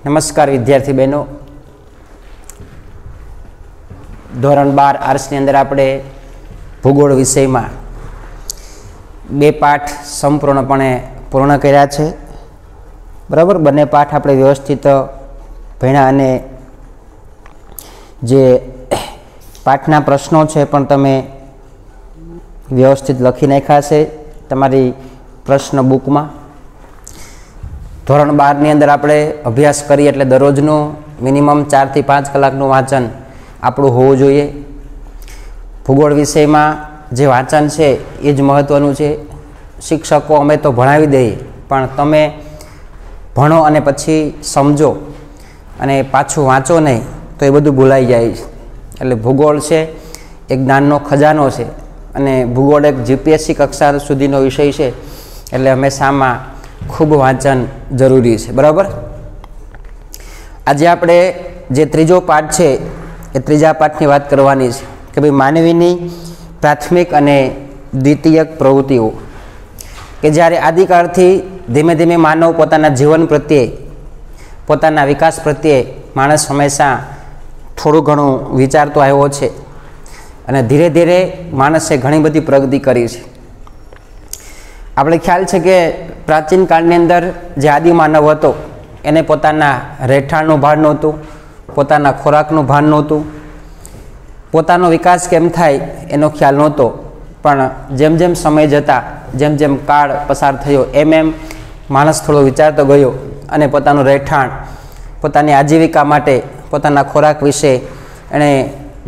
नमस्कार विद्यार्थी बहनों, ધોરણ 12 આર્ટ્સની અંદર આપણે ભૂગોળ વિષયમાં બે પાઠ સંપૂર્ણપણે પૂર્ણ કર્યા છે. બરાબર, બંને પાઠ આપણે વ્યવસ્થિત ભણ્યા અને જે પાઠના પ્રશ્નો છે પણ તમે વ્યવસ્થિત લખી નાખ્યા છે તમારી પ્રશ્ન બુકમાં. ધોરણ 12ની અંદર આપણે અભ્યાસ કરીએ એટલે દરરોજનું મિનિમમ 4 થી 5 કલાકનું વાંચન આપણું હોવું જોઈએ. ભૂગોળ વિષયમાં જે વાંચન છે એ જ મહત્ત્વનું છે. શિક્ષકો અમે તો ભણાવી દઈએ, પણ તમે ભણો અને પછી સમજો અને પાછું વાંચો નહીં તો એ બધું ભૂલાઈ જાય છે. એટલે ભૂગોળ છે એ જ્ઞાનનો ખજાનો છે અને ભૂગોળ એક જીપીએસસી કક્ષા સુધીનો વિષય છે, એટલે હંમેશામાં ખૂબ વાંચન જરૂરી છે. બરાબર, આજે આપણે જે ત્રીજો પાઠ છે એ ત્રીજા પાઠની વાત કરવાની છે કે ભાઈ માનવીની પ્રાથમિક અને દ્વિતીયક પ્રવૃત્તિઓ, કે જ્યારે આદિકાળથી ધીમે ધીમે માનવ પોતાના જીવન પ્રત્યે, પોતાના વિકાસ પ્રત્યે માણસ હંમેશા થોડું ઘણું વિચારતો આવ્યો છે અને ધીરે ધીરે માણસે ઘણી બધી પ્રગતિ કરી છે. આપણે ખ્યાલ છે કે પ્રાચીન કાળની અંદર જે આદિમાનવ હતો એને પોતાના રહેઠાણનું ભાન નહોતું, પોતાના ખોરાકનું ભાન નહોતું, પોતાનો વિકાસ કેમ થાય એનો ખ્યાલ નહોતો. પણ જેમ જેમ સમય જતા, જેમ જેમ કાળ પસાર થયો એમ એમ માણસ થોડો વિચારતો ગયો અને પોતાનું રહેઠાણ, પોતાની આજીવિકા માટે, પોતાના ખોરાક વિશે એણે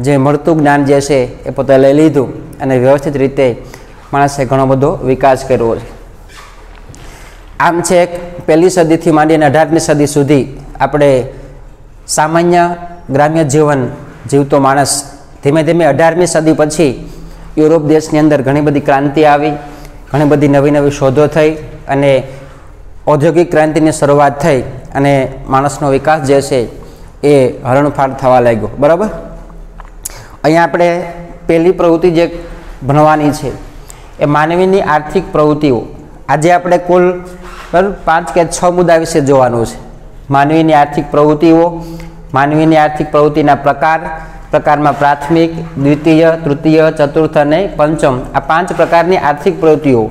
જે મળતું જ્ઞાન જે છે એ પોતે લઈ લીધું અને વ્યવસ્થિત રીતે માણસે ઘણો બધો વિકાસ કર્યો છે. આમ છે એક 1લી સદીથી માંડીને 18મી સદી સુધી આપણે સામાન્ય ગ્રામ્ય જીવન જીવતો માણસ ધીમે ધીમે 18મી સદી પછી યુરોપ દેશની અંદર ઘણી બધી ક્રાંતિ આવી, ઘણી બધી નવી નવી શોધો થઈ અને ઔદ્યોગિક ક્રાંતિની શરૂઆત થઈ અને માણસનો વિકાસ જે છે એ હરણફાળ થવા લાગ્યો. બરાબર, અહીંયા આપણે પહેલી પ્રવૃત્તિ જે ભણવાની છે એ માનવીની આર્થિક પ્રવૃત્તિઓ. આજે આપણે કુલ 5 કે 6 મુદ્દા વિશે જોવાનું છે. માનવીની આર્થિક પ્રવૃત્તિઓ, માનવીની આર્થિક પ્રવૃત્તિના પ્રકારમાં પ્રાથમિક, દ્વિતીય, તૃતીય, ચતુર્થ અને પંચમ, આ 5 પ્રકારની આર્થિક પ્રવૃત્તિઓ.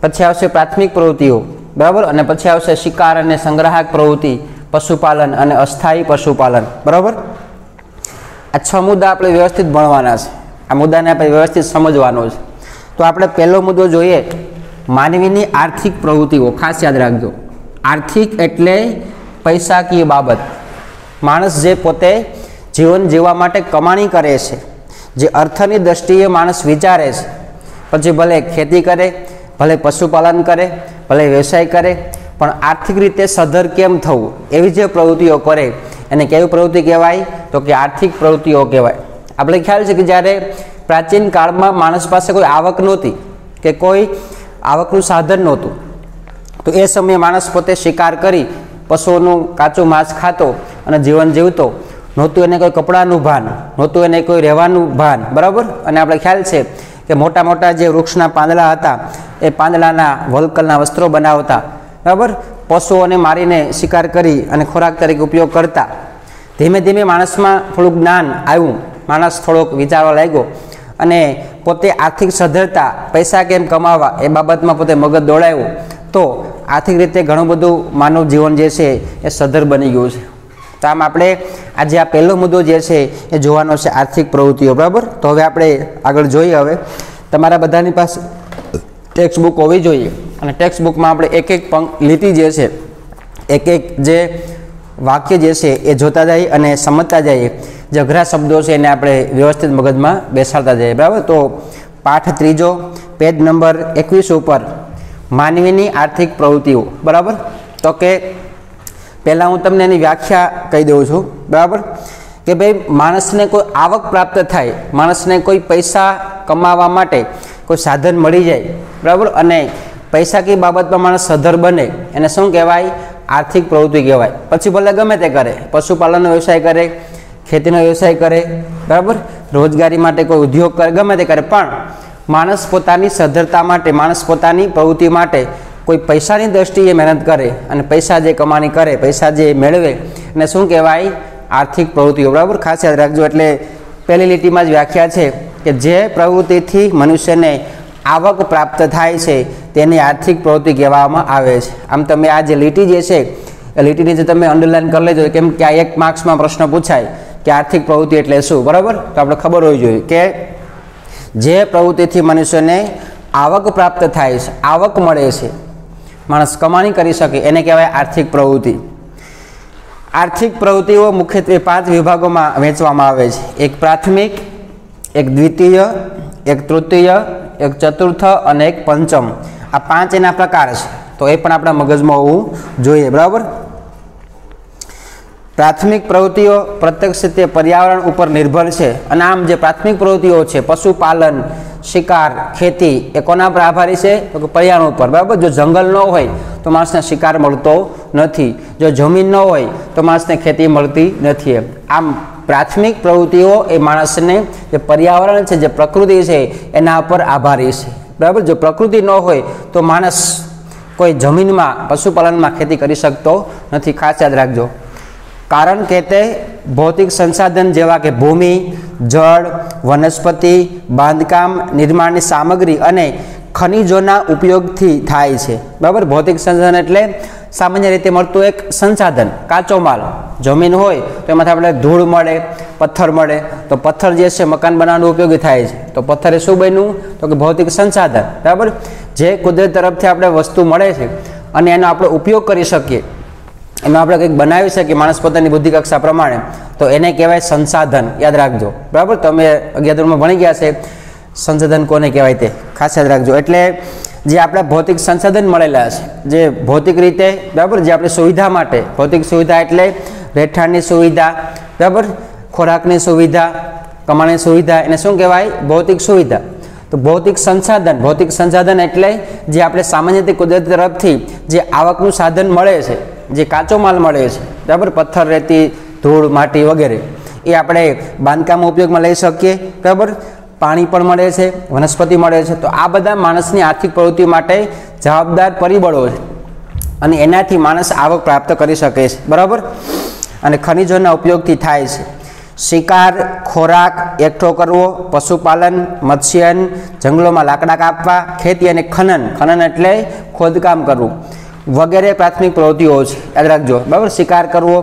પછી આવશે પ્રાથમિક પ્રવૃત્તિઓ, બરાબર, અને પછી આવશે શિકાર અને સંગ્રાહક પ્રવૃત્તિ, પશુપાલન અને અસ્થાયી પશુપાલન. બરાબર, આ 6 મુદ્દા આપણે વ્યવસ્થિત ભણવાના છે. આ મુદ્દાને આપણે વ્યવસ્થિત સમજવાનો છે. તો આપણે પહેલો મુદ્દો જોઈએ, માનવીની આર્થિક પ્રવૃત્તિઓ. ખાસ યાદ રાખજો, આર્થિક એટલે પૈસાકીય બાબત. માણસ જે પોતે જીવન જીવવા માટે કમાણી કરે છે, જે અર્થની દ્રષ્ટિએ માણસ વિચારે છે, પછી ભલે ખેતી કરે, ભલે પશુપાલન કરે, ભલે વ્યવસાય કરે, પણ આર્થિક રીતે સદ્ધર કેમ થવું એવી જે પ્રવૃત્તિઓ કરે એને કેવી પ્રવૃત્તિ કહેવાય? તો કે આર્થિક પ્રવૃત્તિઓ કહેવાય. આપણે ખ્યાલ છે કે જ્યારે પ્રાચીન કાળમાં માણસ પાસે કોઈ આવક નહોતી કે કોઈ આવકનું સાધન નહોતું, તો એ સમયે માણસ પોતે શિકાર કરી પશુઓનું કાચું માંસ ખાતો અને જીવન જીવતો. નહોતું એને કોઈ કપડાનું ભાન, નહોતું એને કોઈ રહેવાનું ભાન. બરાબર, અને આપણે ખ્યાલ છે કે મોટા મોટા જે વૃક્ષના પાંદડા હતા એ પાંદડાના વલ્કલના વસ્ત્રો બનાવતા. બરાબર, પશુઓને મારીને શિકાર કરી અને ખોરાક તરીકે ઉપયોગ કરતા. ધીમે ધીમે માણસમાં થોડુંક જ્ઞાન આવ્યું, માણસ થોડોક વિચારવા લાગ્યો અને પોતે આર્થિક સદ્ધરતા, પૈસા કેમ કમાવા એ બાબતમાં પોતે મગજ દોડાવ્યું. તો આર્થિક રીતે ઘણું બધું માનવ જીવન જે છે એ સદ્ધર બની ગયું છે. તો આમ આપણે આજે આ પહેલો મુદ્દો જે છે એ જોવાનો છે, આર્થિક પ્રવૃત્તિઓ. બરાબર, તો હવે આપણે આગળ જોઈએ. હવે તમારા બધાની પાસે ટેક્સ્ટ બુક હોવી જોઈએ અને ટેક્સ્ટ બુકમાં આપણે એક એક લીટી જે છે, એક એક જે વાક્ય જે છે એ જોતા જઈએ અને સમજતા જઈએ. જે અઘરા શબ્દો છે એને આપણે વ્યવસ્થિત મગજમાં બેસાડતા જઈએ. બરાબર, તો પાઠ ત્રીજો, પેજ નંબર 21 ઉપર માનવીની આર્થિક પ્રવૃત્તિઓ. બરાબર, તો કે પહેલાં હું તમને એની વ્યાખ્યા કહી દઉં છું. બરાબર, કે ભાઈ માણસને કોઈ આવક પ્રાપ્ત થાય, માણસને કોઈ પૈસા કમાવા માટે કોઈ સાધન મળી જાય, બરાબર, અને પૈસાકીય બાબતમાં માણસ સદ્ધર બને, એને શું કહેવાય? આર્થિક પ્રવૃત્તિ કહેવાય. પછી ભલે ગમે તે કરે, પશુપાલનનો વ્યવસાય કરે, ખેતીનો વ્યવસાય કરે, બરાબર, રોજગારી માટે કોઈ ઉદ્યોગ કરે, ગમે તે કરે, પણ માણસ પોતાની સદ્ધરતા માટે, માણસ પોતાની પ્રવૃત્તિ માટે કોઈ પૈસાની દ્રષ્ટિએ મહેનત કરે અને પૈસા જે કમાણી કરે, પૈસા જે મેળવે એને શું કહેવાય? આર્થિક પ્રવૃત્તિઓ, બરાબર? ખાસ યાદ રાખજો. એટલે પહેલી લીટીમાં જ વ્યાખ્યા છે કે જે પ્રવૃત્તિથી મનુષ્યને આવક પ્રાપ્ત થાય છે તેને આર્થિક પ્રવૃત્તિ કહેવામાં આવે છે. આમ તમે આ જે લીટી જે છે એ લીટીની જે તમે અંડરલાઈન કરી લેજો, કેમ કે આ 1 માર્ક્સમાં પ્રશ્ન પૂછાય કે આર્થિક પ્રવૃત્તિ એટલે શું, બરાબર? તો આપણે ખબર હોવી જોઈએ કે જે પ્રવૃત્તિથી મનુષ્યને આવક પ્રાપ્ત થાય છે, આવક મળે છે, માણસ કમાણી કરી શકે, એને કહેવાય આર્થિક પ્રવૃત્તિ. આર્થિક પ્રવૃત્તિઓ મુખ્યત્વે 5 વિભાગોમાં વહેંચવામાં આવે છે. એક પ્રાથમિક, એક દ્વિતીય, એક તૃતીય, એક ચતુર્થ અને એક પંચમ. આ 5 એના પ્રકાર છે, તો એ પણ આપણા મગજમાં હોવું જોઈએ, બરાબર? પ્રાથમિક પ્રવૃત્તિઓ પ્રત્યક્ષ રીતે પર્યાવરણ ઉપર નિર્ભર છે. અને આમ જે પ્રાથમિક પ્રવૃત્તિઓ છે, પશુપાલન, શિકાર, ખેતી, એ કોના પર આભારી છે? તો કે પર્યાવરણ ઉપર, બરાબર? જો જંગલ ન હોય તો માણસને શિકાર મળતો નથી, જો જમીન ન હોય તો માણસને ખેતી મળતી નથી. આમ પ્રાથમિક પ્રવૃત્તિઓ એ માણસને જે પર્યાવરણ છે, જે પ્રકૃતિ છે, એના પર આભારી છે, બરાબર? જો પ્રકૃતિ ન હોય તો માણસ કોઈ જમીનમાં, પશુપાલનમાં ખેતી કરી શકતો નથી. ખાસ યાદ રાખજો. કારણ કે તે ભૌતિક સંસાધન જેવા કે ભૂમિ, જળ, વનસ્પતિ, બાંધકામ, નિર્માણની સામગ્રી અને ખનિજોના ઉપયોગથી થાય છે, બરાબર? ભૌતિક સંસાધન એટલે સામાન્ય રીતે મળતું એક સંસાધન, કાચો માલ. જમીન હોય તો એમાંથી આપણે ધૂળ મળે, પથ્થર મળે. તો પથ્થર જે છે મકાન બનાવવાનું ઉપયોગી થાય છે. તો પથ્થર એ શું બન્યું? તો કે ભૌતિક સંસાધન, બરાબર? જે કુદરત તરફથી આપણે વસ્તુ મળે છે અને એનો આપણે ઉપયોગ કરી શકીએ, એમાં આપણે કંઈક બનાવી શકીએ માણસ પોતાની બુદ્ધિ કક્ષા પ્રમાણે, તો એને કહેવાય સંસાધન. યાદ રાખજો, બરાબર? તમે 11th ધોરણમાં ભણી ગયા છે સંસાધન કોને કહેવાય તે, ખાસ યાદ રાખજો. એટલે જે આપણા ભૌતિક સંસાધન મળેલા છે, જે ભૌતિક રીતે, બરાબર, જે આપણી સુવિધા માટે, ભૌતિક સુવિધા એટલે રહેઠાણની સુવિધા, બરાબર, ખોરાકની સુવિધા, કમાણીની સુવિધા, એને શું કહેવાય? ભૌતિક સુવિધા. તો ભૌતિક સંસાધન એટલે જે આપણે સામાન્ય રીતે કુદરત તરફથી જે આવકનું સાધન મળે છે, જે કાચો માલ મળે છે, બરાબર, પથ્થર, રેતી, ધૂળ, માટી વગેરે, એ આપણે બાંધકામ ઉપયોગમાં લઈ શકીએ, બરાબર? પાણી પણ મળે છે, વનસ્પતિ મળે છે. તો આ બધા માણસની આર્થિક પ્રવૃત્તિ માટે જવાબદાર પરિબળો છે અને એનાથી માણસ આવક પ્રાપ્ત કરી શકે છે, બરાબર? અને ખનિજોના ઉપયોગથી થાય છે. શિકાર, ખોરાક એકઠો કરવો, પશુપાલન, મત્સ્યન, જંગલોમાં લાકડા કાપવા, ખેતી અને ખનન એટલે ખોદકામ કરવું વગેરે પ્રાથમિક પ્રવૃત્તિઓ છે. યાદ રાખજો, બરાબર? શિકાર કરવો,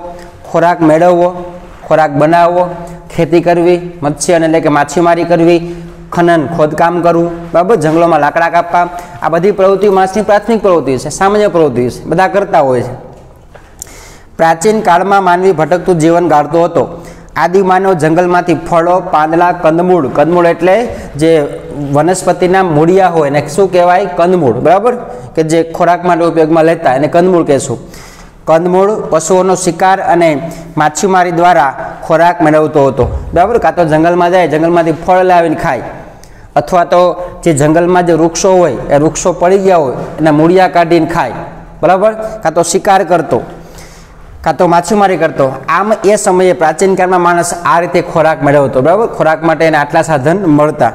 ખોરાક મેળવવો, ખોરાક બનાવવો, ખેતી કરવી, મત્સ્યન એટલે કે માછીમારી કરવી, ખનન ખોદકામ કરવું, બરાબર, જંગલોમાં લાકડા કાપવા, આ બધી પ્રવૃત્તિઓ માણસની પ્રાથમિક પ્રવૃત્તિ છે, સામાન્ય પ્રવૃત્તિ છે, બધા કરતા હોય છે. પ્રાચીન કાળમાં માનવી ભટકતું જીવન ગાળતો હતો. આદિમાનવ જંગલમાંથી ફળો, પાંદડા, કંદમૂળ એટલે જે વનસ્પતિના મૂળિયા હોય એને શું કહેવાય? કંદમૂળ, બરાબર, કે જે ખોરાક માટે ઉપયોગમાં લેતા એને કંદમૂળ કહેશું. કંદમૂળ, પશુઓનો શિકાર અને માછીમારી દ્વારા ખોરાક મેળવતો હતો, બરાબર. કાં તો જંગલમાં જાય, જંગલમાંથી ફળ લાવીને ખાય, અથવા તો જે જંગલમાં જે વૃક્ષો હોય એ વૃક્ષો પડી ગયા હોય એના મૂળિયા કાઢીને ખાય, બરાબર. કાં તો શિકાર કરતો, કાં તો માછીમારી કરતો. આમ એ સમયે પ્રાચીન કાળમાં માણસ આ રીતે ખોરાક મેળવતો, બરાબર. ખોરાક માટે એને આટલા સાધન મળતા.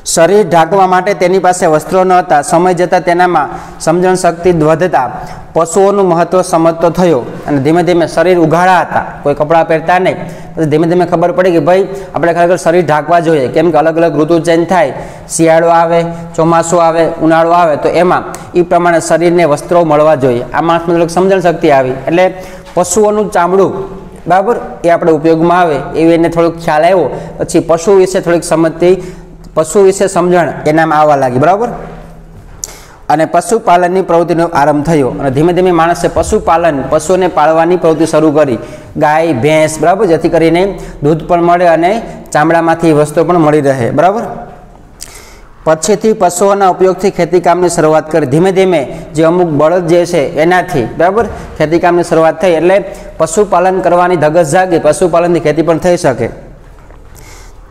શરીર ઢાંકવા માટે તેની પાસે વસ્ત્રો ન હતા. સમય જતાં તેનામાં સમજણ શક્તિ વધતા પશુઓનું મહત્વ સમજતો થયો અને ધીમે ધીમે શરીર ઉઘાડા હતા, કોઈ કપડાં પહેરતા નહીં. પછી ધીમે ધીમે ખબર પડી કે ભાઈ આપણે ખરેખર શરીર ઢાંકવા જોઈએ, કેમ કે અલગ અલગ ઋતુ ચેન્જ થાય, શિયાળો આવે, ચોમાસું આવે, ઉનાળો આવે, તો એમાં એ પ્રમાણે શરીરને વસ્ત્રો મળવા જોઈએ. આ માણસમાં થોડીક સમજણ શક્તિ આવી એટલે પશુઓનું ચામડું, બરાબર, એ આપણે ઉપયોગમાં આવે એવી એને થોડોક ખ્યાલ આવ્યો. પછી પશુ વિશે થોડીક સમજતી, પશુ વિશે સમજણ એનામાં આવવા લાગી, બરાબર. અને પશુપાલનની પ્રવૃત્તિનો આરંભ થયો અને ધીમે ધીમે માણસે પશુઓને પાળવાની પ્રવૃત્તિ શરૂ કરી. ગાય, ભેંસ, બરાબર, જેથી કરીને દૂધ પણ મળે અને ચામડામાંથી વસ્તુ પણ મળી રહે, બરાબર. પછીથી પશુઓના ઉપયોગથી ખેતીકામની શરૂઆત કરી. ધીમે ધીમે જે અમુક બળદ જે છે એનાથી, બરાબર, ખેતીકામની શરૂઆત થઈ એટલે પશુપાલન કરવાની ધગશ જાગી, પશુપાલનથી ખેતી પણ થઈ શકે.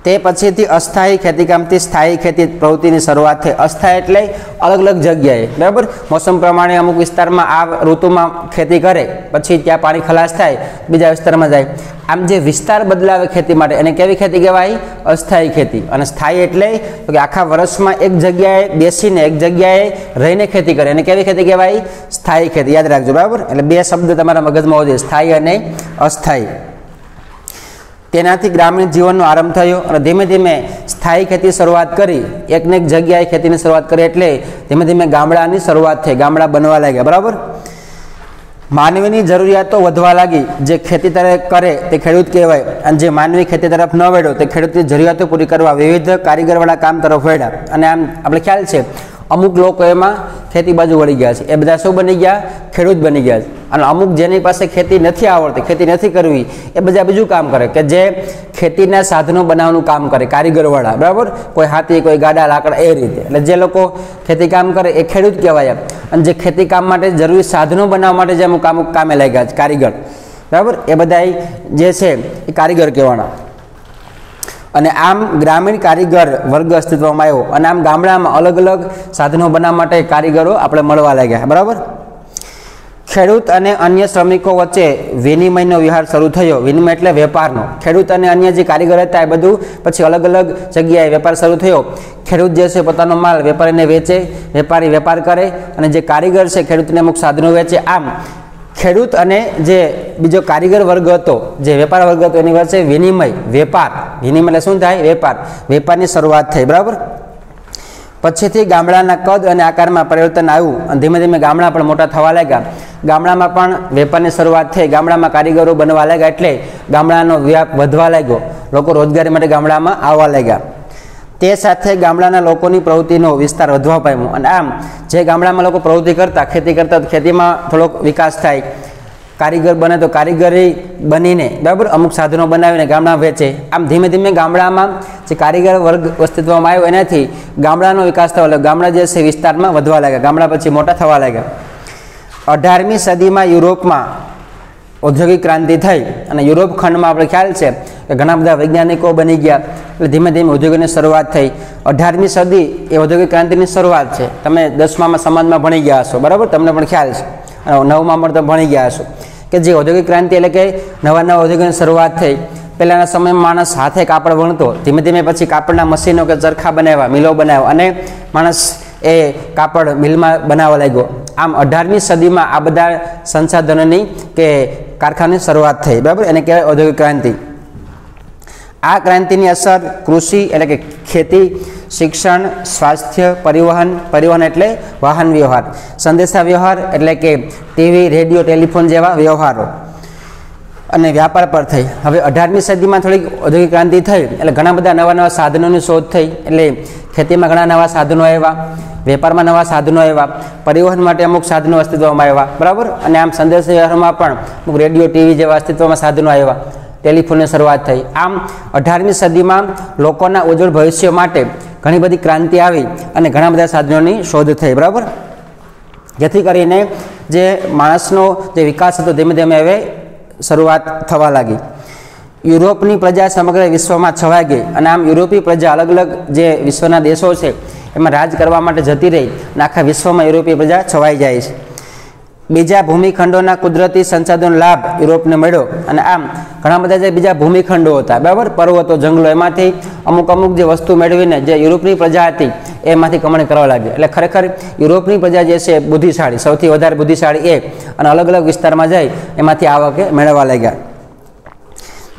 તે પછીથી અસ્થાયી ખેતીકામથી સ્થાયી ખેતી પ્રવૃત્તિની શરૂઆત થઈ। અસ્થાયી એટલે અલગ અલગ જગ્યાએ, બરાબર, મોસમ પ્રમાણે અમુક વિસ્તારમાં આ ઋતુમાં ખેતી કરે, પછી ત્યાં પાણી ખલાસ થાય, બીજા વિસ્તારમાં જાય, આમ જે વિસ્તાર બદલાવે ખેતી માટે એને કેવી ખેતી કહેવાય? અસ્થાયી ખેતી। અને સ્થાયી એટલે તો કે આખા વર્ષમાં એક જગ્યાએ બેસીને એક જગ્યાએ રહીને ખેતી કરે, એને કેવી ખેતી કહેવાય? સ્થાયી ખેતી। યાદ રાખજો, બરાબર, એટલે બે શબ્દ તમારા મગજમાં હોવા જોઈએ, સ્થાયી અને અસ્થાયી। તેનાથી ગ્રામીણ જીવનનો આરંભ થયો અને ધીમે ધીમે સ્થાયી ખેતી શરૂઆત કરી, એકને એક જગ્યાએ ખેતીની શરૂઆત કરી એટલે ધીમે ધીમે ગામડાની શરૂઆત થઈ, ગામડા બનવા લાગ્યા, બરાબર। માનવીની જરૂરિયાતો વધવા લાગી, જે ખેતી તરફ કરે તે ખેડૂત કહેવાય, અને જે માનવી ખેતી તરફ ન વળ્યો તે ખેડૂતની જરૂરિયાતો પૂરી કરવા વિવિધ કારીગરવાળા કામ તરફ વળ્યા। અને આમ આપણે ખ્યાલ છે અમુક લોકો એમાં ખેતી બાજુ વળી ગયા છે, એ બધા શું બની ગયા? ખેડૂત બની ગયા છે। અને અમુક જેની પાસે ખેતી નથી આવડતી, ખેતી નથી કરવી, એ બધા બીજું કામ કરે કે જે ખેતીના સાધનો બનાવવાનું કામ કરે, કારીગરવાળા, બરાબર, કોઈ હાથી, કોઈ ગાડા, લાકડા, એ રીતે। એટલે જે લોકો ખેતી કામ કરે એ ખેડૂત કહેવાય। અને જે ખેતી કામ માટે જરૂરી સાધનો બનાવવા માટે જે અમુક કામે લાગ્યા છે, કારીગર, બરાબર, એ બધા જે છે એ કારીગર કહેવાના। અને આમ ગ્રામીણ કારીગર વર્ગ અસ્તિત્વમાં આવ્યો, અને આમ ગામડામાં અલગ અલગ સાધનો બનાવવા માટે કારીગરો આપણે મળવા લાગ્યા, બરાબર। ખેડૂત અને અન્ય શ્રમિકો વચ્ચે વિનિમયનો વ્યવહાર શરૂ થયો। વિનિમય એટલે વેપારનો। ખેડૂત અને અન્ય જે કારીગર હતા એ બધું પછી અલગ અલગ જગ્યાએ વેપાર શરૂ થયો। ખેડૂત જે છે પોતાનો માલ વેપારીને વેચે, વેપારી વેપાર કરે, અને જે કારીગર છે ખેડૂતને અમુક સાધનો વેચે। આમ ખેડૂત અને જે બીજો કારીગર વર્ગ હતો, જે વેપાર વર્ગ હતો, એની વચ્ચે વિનિમય, વેપાર, વિનિમય એટલે શું થાય? વેપાર, વેપારની શરૂઆત થઈ, બરાબર। પછીથી ગામડાના કદ અને આકારમાં પરિવર્તન આવ્યું અને ધીમે ધીમે ગામડા પણ મોટા થવા લાગ્યા। ગામડામાં પણ વેપારની શરૂઆત થઈ, ગામડામાં કારીગરો બનવા લાગ્યા, એટલે ગામડાનો વ્યાપ વધવા લાગ્યો, લોકો રોજગારી માટે ગામડામાં આવવા લાગ્યા। તે સાથે ગામડાના લોકોની પ્રવૃત્તિનો વિસ્તાર વધવા પામ્યો, અને આમ જે ગામડામાં લોકો પ્રવૃત્તિ કરતા, ખેતી કરતા, ખેતીમાં થોડોક વિકાસ થાય, કારીગર બને તો કારીગરી બનીને, બરાબર, અમુક સાધનો બનાવીને ગામડામાં વેચે। આમ ધીમે ધીમે ગામડામાં જે કારીગર વર્ગ અસ્તિત્વમાં આવ્યો એનાથી ગામડાનો વિકાસ થવા લાગ્યો, ગામડા જે છે વિસ્તારમાં વધવા લાગ્યા, ગામડા પછી મોટા થવા લાગ્યા। 18મી સદીમાં યુરોપમાં ઔદ્યોગિક ક્રાંતિ થઈ, અને યુરોપ ખંડમાં આપણે ખ્યાલ છે કે ઘણા બધા વૈજ્ઞાનિકો બની ગયા, એટલે ધીમે ધીમે ઉદ્યોગોની શરૂઆત થઈ। 18મી સદી એ ઔદ્યોગિક ક્રાંતિની શરૂઆત છે। તમે 10મા સમાજમાં ભણી ગયા હશો, બરાબર, તમને પણ ખ્યાલ છે, અને 9મા પણ તમે ભણી ગયા હશો કે જે ઔદ્યોગિક ક્રાંતિ એટલે કે નવા નવા ઉદ્યોગોની શરૂઆત થઈ। પહેલાંના સમયમાં માણસ હાથે કાપડ વણતો, ધીમે ધીમે પછી કાપડના મશીનો કે ચરખા બનાવ્યા, મિલો બનાવ્યા, અને માણસ એ કાપડ મિલમાં બનાવવા લાગ્યો। આમ 18મી સદીમાં આ બધા સંસાધનોની કે કારખાનાની શરૂઆત થઈ, બરાબર, એને કહેવાય ઔદ્યોગિક ક્રાંતિ। આ ક્રાંતિની અસર કૃષિ એટલે કે ખેતી, શિક્ષણ, સ્વાસ્થ્ય, પરિવહન એટલે વાહન વ્યવહાર, સંદેશા વ્યવહાર એટલે કે ટીવી, રેડિયો, ટેલિફોન જેવા વ્યવહારો, અને વ્યાપાર પર થઈ। હવે 18મી સદીમાં થોડીક ઔદ્યોગિક ક્રાંતિ થઈ એટલે ઘણા બધા નવા નવા સાધનોની શોધ થઈ, એટલે ખેતીમાં ઘણા નવા સાધનો આવ્યા, વેપારમાં નવા સાધનો આવ્યા, પરિવહન માટે અમુક સાધનો અસ્તિત્વમાં આવ્યા, બરાબર, અને આમ સંદેશ વ્યવહારમાં પણ અમુક રેડિયો, ટીવી જેવા અસ્તિત્વમાં સાધનો આવ્યા, ટેલિફોનની શરૂઆત થઈ। આમ 18મી સદીમાં લોકોના ઉજ્જવળ ભવિષ્ય માટે ઘણી બધી ક્રાંતિ આવી અને ઘણા બધા સાધનોની શોધ થઈ, બરાબર, જેથી કરીને જે માણસનો જે વિકાસ હતો ધીમે ધીમે હવે શરૂઆત થવા લાગી। યુરોપની પ્રજા સમગ્ર વિશ્વમાં છવાઈ ગઈ, અને આમ યુરોપી પ્રજા અલગ અલગ જે વિશ્વના દેશો છે એમાં રાજ કરવા માટે જતી રહી, અને આખા વિશ્વમાં યુરોપી પ્રજા છવાઈ જાય છે। બીજા ભૂમિખંડોના કુદરતી સંસાધનો લાભ યુરોપને મળ્યો, અને આમ ઘણા બધા જે બીજા ભૂમિખંડો હતા, બરાબર, પર્વતો, જંગલો, એમાંથી અમુક જે વસ્તુ મેળવીને જે યુરોપની પ્રજા હતી એમાંથી કમાણી કરવા લાગી। એટલે ખરેખર યુરોપની પ્રજા જે છે બુદ્ધિશાળી, સૌથી વધારે બુદ્ધિશાળી એ, અને અલગ અલગ વિસ્તારમાં જાય એમાંથી આવકે મેળવવા લાગ્યા,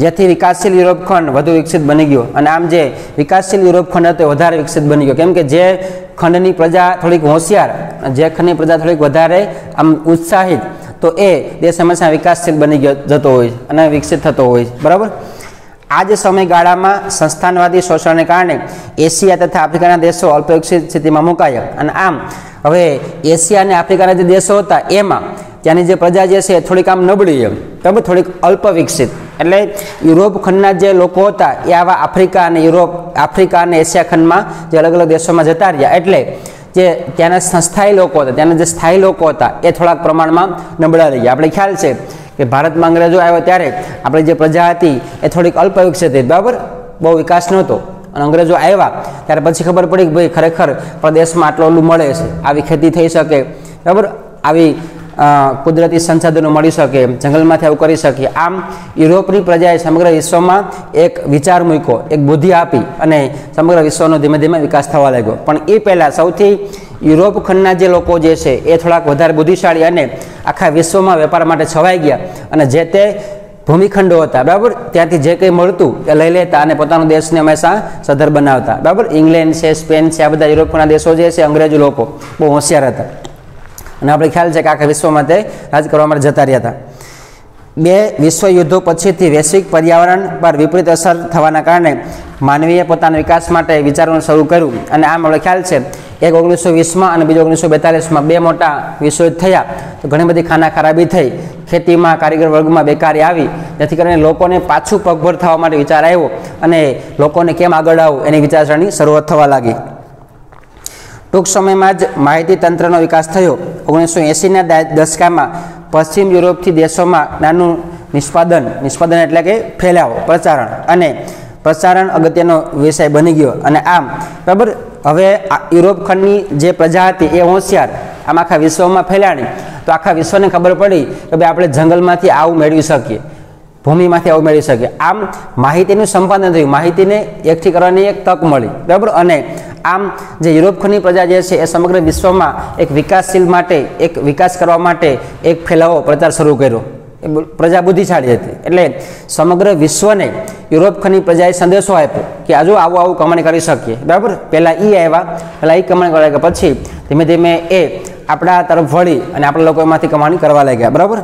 જેથી વિકાસશીલ યુરોપ ખંડ વધુ વિકસિત બની ગયો। અને આમ જે વિકાસશીલ યુરોપ ખંડ હતો એ વધારે વિકસિત બની ગયો, કેમ કે જે ખંડની પ્રજા થોડીક હોશિયાર, જે ખંડની પ્રજા થોડીક વધારે આમ ઉત્સાહિત, તો એ દેશ હંમેશા વિકાસશીલ બની જતો હોય અને વિકસિત થતો હોય, બરાબર। આ જ સમયગાળામાં સંસ્થાનવાદી શોષણને કારણે એશિયા તથા આફ્રિકાના દેશો અલ્પ વિકસિત સ્થિતિમાં મુકાયા, અને આમ હવે એશિયા અને આફ્રિકાના જે દેશો હતા એમાં ત્યાંની જે પ્રજા જે છે થોડીક આમ નબળી, એમ બરાબર, થોડીક અલ્પ વિકસિત, એટલે યુરોપ ખંડના જે લોકો હતા એ આવા આફ્રિકા અને એશિયા ખંડમાં જે અલગ અલગ દેશોમાં જતા રહ્યા, એટલે જે ત્યાંના સંસ્થાયી લોકો હતા, ત્યાંના જે સ્થાયી લોકો હતા એ થોડાક પ્રમાણમાં નબળા રહી ગયા। આપણે ખ્યાલ છે કે ભારતમાં અંગ્રેજો આવ્યા ત્યારે આપણી જે પ્રજા હતી એ થોડીક અલ્પ વિકસિત હતી, બરાબર, બહુ વિકાસ નહોતો અને અંગ્રેજો આવ્યા ત્યારે પછી ખબર પડી કે ભાઈ ખરેખર પ્રદેશમાં આટલું ઓલું મળે છે, આવી ખેતી થઈ શકે, બરાબર, આવી કુદરતી સંસાધનો મળી શકે, જંગલમાંથી આવું કરી શકીએ. આમ યુરોપની પ્રજાએ સમગ્ર વિશ્વમાં એક વિચાર મૂક્યો, એક બુદ્ધિ આપી અને સમગ્ર વિશ્વનો ધીમે ધીમે વિકાસ થવા લાગ્યો. પણ એ પહેલાં સૌથી યુરોપ ખંડના જે લોકો જે છે એ થોડાક વધારે બુદ્ધિશાળી અને આખા વિશ્વમાં વેપાર માટે છવાઈ ગયા અને જે તે ભૂમિખંડો હતા, બરાબર, ત્યાંથી જે કંઈ મળતું એ લઈ લેતા અને પોતાનો દેશને હંમેશા સધર બનાવતા. બરાબર, ઇંગ્લેન્ડ છે, સ્પેન છે, આ બધા યુરોપના દેશો જે છે અંગ્રેજો લોકો બહુ હોશિયાર હતા અને આપણે ખ્યાલ છે કે આખા વિશ્વમાં તે રાજ કરવા માટે જતા રહ્યા હતા. 2 વિશ્વયુદ્ધો પછીથી વૈશ્વિક પર્યાવરણ પર વિપરીત અસર થવાના કારણે માનવીએ પોતાના વિકાસ માટે વિચારવાનું શરૂ કર્યું અને આમ આપણે ખ્યાલ છે એક 1920માં અને બીજો 1942માં 2 મોટા વિશ્વયુદ્ધ થયા તો ઘણી બધી ખાના ખરાબી થઈ, ખેતીમાં કારીગર વર્ગમાં બેકારી આવી, જેથી કરીને લોકોને પાછું પગભર થવા માટે વિચાર આવ્યો અને લોકોને કેમ આગળ આવવું એની વિચારસરણી શરૂઆત થવા લાગી. ટૂંક સમયમાં જ માહિતી તંત્રનો વિકાસ થયો. 1980ના દશકામાં પશ્ચિમ યુરોપથી દેશોમાં નાનું નિષ્પાદન એટલે કે ફેલાવો, પ્રચારણ અગત્યનો વિષય બની ગયો અને આમ, બરાબર, હવે યુરોપ ખંડની જે પ્રજા હતી એ હોશિયાર આમ આખા વિશ્વમાં ફેલાણી તો આખા વિશ્વને ખબર પડી કે ભાઈ આપણે જંગલમાંથી આવું મેળવી શકીએ, ભૂમિમાંથી આવું મેળવી શકીએ. આમ માહિતીનું સંપાદન થયું, માહિતીને એકઠી કરવાની એક તક મળી, બરાબર, અને આમ જે યુરોપ ખંડની પ્રજા જે છે એ સમગ્ર વિશ્વમાં એક વિકાસશીલ માટે, એક વિકાસ કરવા માટે એક ફેલાવો પ્રચાર શરૂ કર્યો. પ્રજા બુદ્ધિશાળી હતી એટલે સમગ્ર વિશ્વને યુરોપ ખંડની પ્રજાએ સંદેશો આપ્યો કે આજુ આવું કમાણી કરી શકીએ, બરાબર. પહેલાં એ કમાણી કરવા લાગ્યા, પછી ધીમે ધીમે એ આપણા તરફ વળી અને આપણા લોકો એમાંથી કમાણી કરવા લાગ્યા, બરાબર.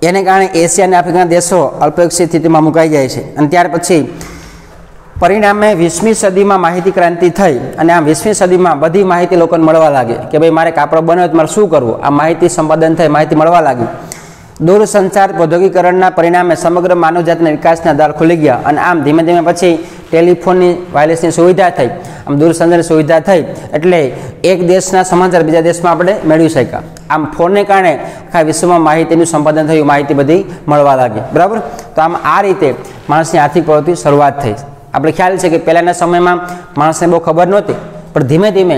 એને કારણે એશિયા અને આફ્રિકાના દેશો અલ્પવિકસિત સ્થિતિમાં મુકાઈ જાય છે અને ત્યાર પછી પરિણામે 20મી સદીમાં માહિતી ક્રાંતિ થઈ અને આમ 20મી સદીમાં બધી માહિતી લોકોને મળવા લાગી કે ભાઈ મારે કાપડ બનાવ્યો તો મારે શું કરવું. આ માહિતી સંપાદન થઈ, માહિતી મળવા લાગી. દૂરસંચાર પ્રૌદ્યોગિકરણના પરિણામે સમગ્ર માનવજાતના વિકાસના દ્વાર ખુલી ગયા અને આમ ધીમે ધીમે પછી ટેલિફોનની, વાયરલેસની સુવિધા થઈ, આમ દૂરસંચારની સુવિધા થઈ એટલે એક દેશના સમાચાર બીજા દેશમાં આપણે મેળવી શક્યા. આમ ફોનને કારણે આખા વિશ્વમાં માહિતીનું સંપાદન થયું, માહિતી બધી મળવા લાગી, બરાબર. તો આમ આ રીતે માણસની આર્થિક પ્રવૃત્તિ શરૂઆત થઈ. આપણે ખ્યાલ છે કે પહેલાંના સમયમાં માણસને બહુ ખબર નહોતી પણ ધીમે ધીમે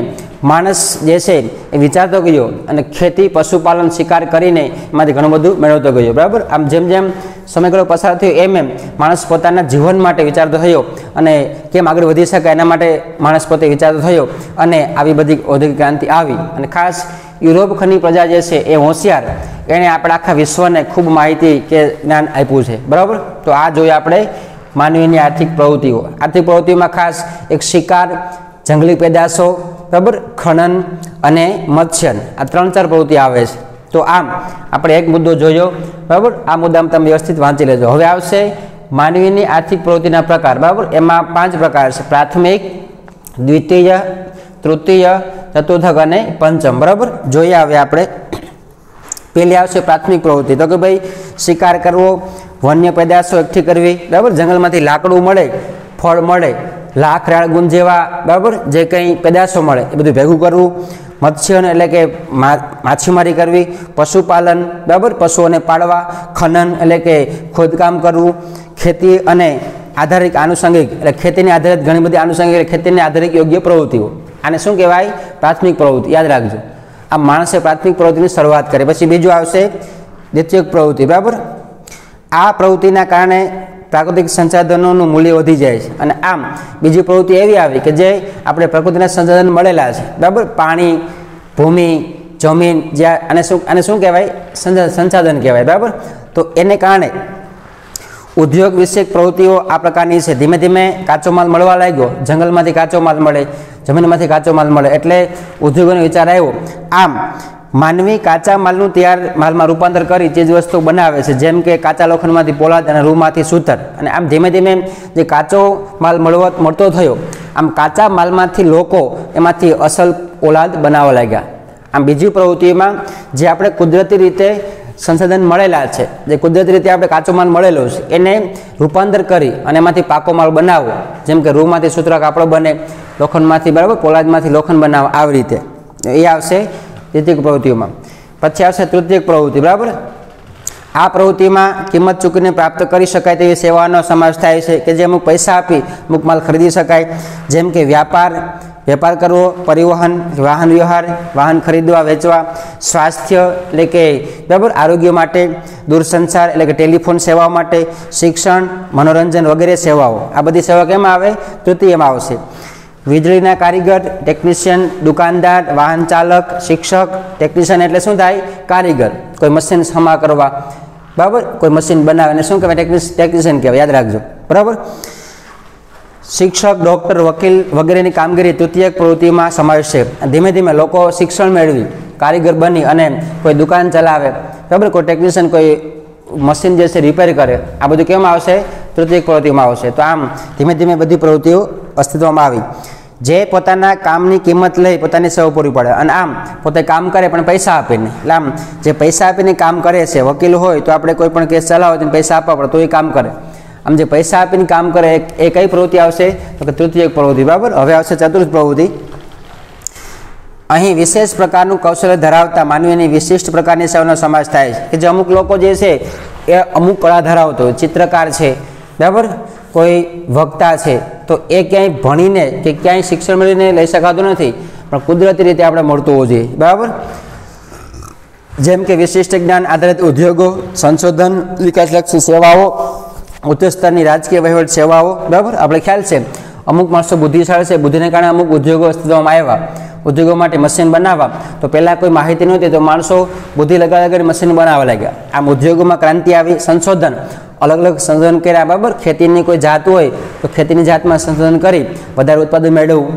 માણસ જે છે એ વિચારતો ગયો અને ખેતી, પશુપાલન, શિકાર કરીને એમાંથી ઘણું બધું મેળવતો ગયો, બરાબર. આમ જેમ જેમ સમયગાળો પસાર થયો એમ માણસ પોતાના જીવન માટે વિચારતો થયો અને કેમ આગળ વધી શકાય એના માટે માણસ પોતે વિચારતો થયો અને આવી બધી ઔદ્યોગિક ક્રાંતિ આવી અને ખાસ યુરોપ ખંડની પ્રજા જે છે એ હોશિયાર, એણે આપણે આખા વિશ્વને ખૂબ માહિતી કે જ્ઞાન આપ્યું છે, બરાબર. તો આ જોઈએ આપણે માનવીની આર્થિક પ્રવૃત્તિઓ. આર્થિક પ્રવૃત્તિઓમાં ખાસ એક શિકાર, જંગલી પેદાશો, બરાબર, ખનન અને મત્સ્યન, આ 3-4 પ્રવૃત્તિ આવે છે. તો આમ આપણે એક મુદ્દો જોયો, બરાબર. આ મુદ્દામાં તમે વ્યવસ્થિત વાંચી લેજો. હવે આવશે માનવીની આર્થિક પ્રવૃત્તિના પ્રકાર, બરાબર. એમાં 5 પ્રકાર છે: પ્રાથમિક, દ્વિતીય, તૃતીય, ચતુર્થક અને પંચમ, બરાબર. જોઈએ હવે આપણે. પહેલી આવશે પ્રાથમિક પ્રવૃત્તિ, તો કે ભાઈ શિકાર કરવો, વન્ય પેદાશો એકઠી કરવી, બરાબર. જંગલમાંથી લાકડું મળે, ફળ મળે, લાખ, રાળ, ગુંદ જેવા, બરાબર, જે કંઈ પેદાશો મળે એ બધું ભેગું કરવું. મત્સ્યન એટલે કે માછીમારી કરવી. પશુપાલન, બરાબર, પશુઓને પાળવા. ખનન એટલે કે ખોદકામ કરવું. ખેતી અને આધારિત આનુષંગિક એટલે ખેતીને આધારિત ઘણી બધી આનુષંગિક એટલે ખેતીને આધારિત યોગ્ય પ્રવૃત્તિઓ, આને શું કહેવાય? પ્રાથમિક પ્રવૃત્તિ. યાદ રાખજો, આ માણસે પ્રાથમિક પ્રવૃત્તિની શરૂઆત કરી. પછી બીજું આવશે દ્વિતીયક પ્રવૃત્તિ, બરાબર. આ પ્રવૃત્તિના કારણે પ્રાકૃતિક સંસાધનોનું મૂલ્ય વધી જાય છે અને આમ બીજી પ્રવૃત્તિ એવી આવી કે જે આપણે પ્રકૃતિના સંસાધન મળેલા છે, બરાબર. પાણી, ભૂમિ, જમીન, જ્યાં આને શું કહેવાય? સંસાધન કહેવાય, બરાબર. તો એને કારણે ઉદ્યોગ વિષયક પ્રવૃત્તિઓ આ પ્રકારની છે. ધીમે ધીમે કાચો માલ મળવા લાગ્યો, જંગલમાંથી કાચો માલ મળે, જમીનમાંથી કાચો માલ મળે એટલે ઉદ્યોગોનો વિચાર આવ્યો. આમ માનવી કાચા માલનું તૈયાર માલમાં રૂપાંતર કરી ચીજ વસ્તુ બનાવે છે, જેમ કે કાચા લોખંડમાંથી પોલાદ અને રૂમાંથી સૂતર. અને આમ ધીમે ધીમે જે કાચો માલ મળતો થયો, આમ કાચા માલમાંથી લોકો એમાંથી અસલ પોલાદ બનાવવા લાગ્યા. આમ બીજી પ્રવૃત્તિમાં જે આપણે કુદરતી રીતે સંસાધન મળેલા છે, જે કુદરતી રીતે આપણે કાચો માલ મળેલો છે એને રૂપાંતર કરી અને એમાંથી પાકો માલ બનાવવો, જેમ કે રૂમાંથી સૂત્ર કાપડ બને, લોખંડમાંથી, બરાબર, પોલાદમાંથી લોખંડ બનાવવા, આવી રીતે એ આવશે દ્વિતીયક પ્રવૃત્તિઓમાં. પછી આવશે તૃતીયક પ્રવૃત્તિ, બરાબર. આ પ્રવૃત્તિમાં કિંમત ચૂકવીને પ્રાપ્ત કરી શકાય તેવી સેવાનો સમાવેશ થાય છે કે જે અમુક પૈસા આપી અમુક માલ ખરીદી શકાય, જેમ કે વેપાર કરવો, પરિવહન, વાહન વ્યવહાર, વાહન ખરીદવા વેચવા, સ્વાસ્થ્ય એટલે કે બરાબર આરોગ્ય માટે, દૂરસંચાર એટલે કે ટેલિફોન સેવાઓ માટે, શિક્ષણ, મનોરંજન વગેરે સેવાઓ. આ બધી સેવા કેમાં આવે? તૃતીયમાં આવશે. વીજળીના કારીગર, ટેકનિશિયન, દુકાનદાર, વાહન ચાલક, શિક્ષક. ટેકનિશિયન એટલે શું થાય? કારીગર. કોઈ મશીન સમા કરવા, બરાબર, કોઈ મશીન બનાવે એને શું કહેવાય? ટેકનિશિયન કહેવાય, યાદ રાખજો, બરાબર. શિક્ષક, ડૉક્ટર, વકીલ વગેરેની કામગીરી તૃતીયક પ્રવૃત્તિમાં સમાવેશ છે. ધીમે ધીમે લોકો શિક્ષણ મેળવી કારીગર બની અને કોઈ દુકાન ચલાવે, બરાબર, કોઈ ટેકનિશિયન કોઈ મશીન જે છે રિપેર કરે. આ બધું કેમાં આવશે? તૃતીયક પ્રવૃત્તિમાં આવશે. તો આમ ધીમે ધીમે બધી પ્રવૃત્તિઓ અસ્તિત્વમાં આવી. જે પોતાના કામની કિંમત લઈ પોતાની સેવા પૂરી પાડે અને આમ પોતે કામ કરે પણ પૈસા આપીને. એટલે આમ જે પૈસા આપીને કામ કરે છે, વકીલ હોય તો આપણે કોઈ પણ કેસ ચલાવો તો પૈસા આપવા પડે તો એ કામ કરે. આમ જે પૈસા આપીને કામ કરે એ કઈ પ્રવૃત્તિ આવશે? તો કે તૃતીયક પ્રવૃત્તિ, બરાબર. હવે આવશે ચતુર્થ પ્રવૃત્તિ. અહીં વિશેષ પ્રકારનું કૌશલ્ય ધરાવતા માનવીની વિશિષ્ટ પ્રકારની સેવાનો સમાવેશ થાય છે કે જે અમુક લોકો જે છે એ અમુક કળા ધરાવતો હોય, ચિત્રકાર છે, બરાબર, કોઈ વક્તા છે, તો એ ક્યાંય ભણીને કે ક્યાંય શિક્ષણ મેળવીને લઈ શકાતું નથી, પણ કુદરતી રીતે આપણે મળતું હોવું જોઈએ, બરાબર. જેમ કે વિશિષ્ટ જ્ઞાન આધારિત ઉદ્યોગો, સંશોધન, વિકાસલક્ષી સેવાઓ, ઉચ્ચ સ્તરની રાજકીય વહીવટ સેવાઓ, બરાબર. આપણે ખ્યાલ છે અમુક માણસો બુદ્ધિશાળી છે, બુદ્ધિને કારણે અમુક ઉદ્યોગો અસ્તિત્વમાં આવ્યા. ઉદ્યોગો માટે મશીન બનાવવા તો પહેલાં કોઈ માહિતી નહોતી તો માણસો બુદ્ધિ લગાડી મશીન બનાવવા લાગ્યા. આમ ઉદ્યોગોમાં ક્રાંતિ આવી. સંશોધન, અલગ અલગ સંશોધન કર્યા, બરાબર. ખેતીની કોઈ જાત હોય તો ખેતીની જાતમાં સંશોધન કરી વધારે ઉત્પાદન મેળવવું.